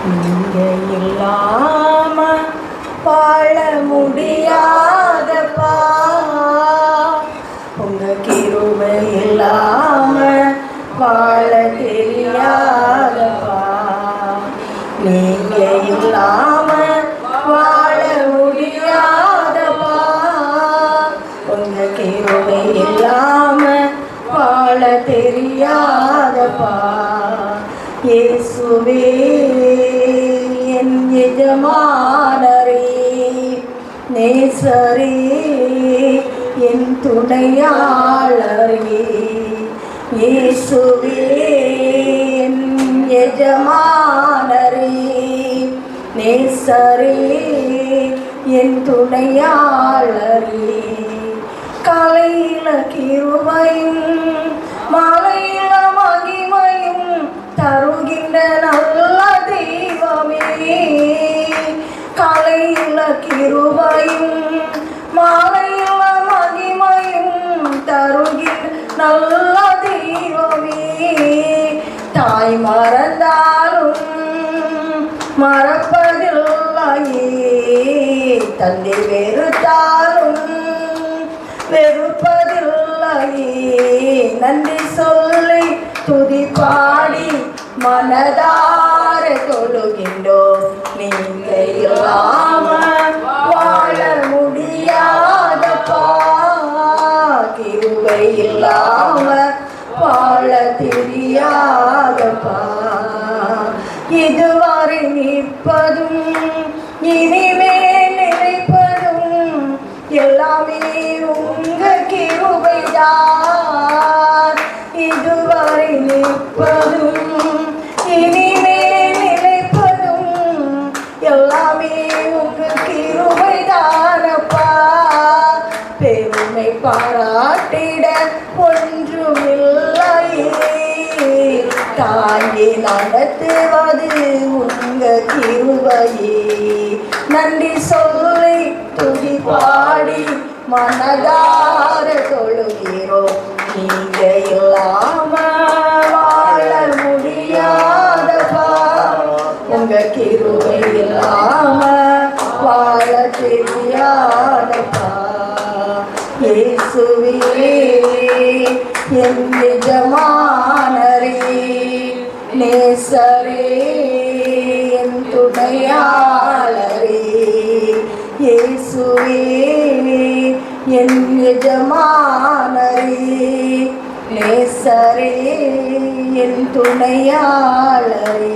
நீங்க இல்லாம வாழ முடியாதப்பா, உங்க கிருபை இல்லாம வாழ தெரியாதப்பா. நீங்க இல்லாம வாழ முடியாதப்பா, உங்க கிருபை இல்லாம வாழ தெரியாதப்பா. இயேசுவே என் எஜமானரே, நேசரே என் துணையாளரே. இயேசுவே என் எஜமானரே, நேசரே என் துணையாளரே. காலையில கிருபையும் மாலையில மகிமையும் தருகின்ற நல்ல தெய்வமே. காலையில கிருபையும் மாலையில மகிமையும் தருகின்ற நல்ல தெய்வமே. தாய் மறந்தாலும் மறப்பதில்லையே, தந்தை வெறுத்தாலும் வெறுப்பதில்லையே. நன்றி சொல்லி துதி பாடி மனதார தொழுகின்றோம். நீங்க இல்லாம வாழ முடியாதப்பா, கிருபை இல்லாம வாழ தெரியாதப்பா. இதுவரை நிற்பதும் இனிமேல் நினைப்பதும் எல்லாமே உங்க கிருபைதான். இதுவரை நிற்பதும் இனிமேல் நினைப்பதும் எல்லாமே உங்க கிருபைதானப்பா. பெருமை பாராட்டிட ஒன்றுமில்லையே, தாங்கி நடத்துவது உங்க கிருபையே. நன்றி சொல்லி துதி பாடி மனதார தொழுகிறோம். நீங்க இல்லாம வாழ முடியாதப்பா, உங்க கிருபை இல்லாம வாழ தெரியாதப்பா. இயேசுவே என் எஜமானரே, நேசரே என் துணையாளரே. இயேசுவே என் எஜமானரே, நேசரே என் துணையாளரே.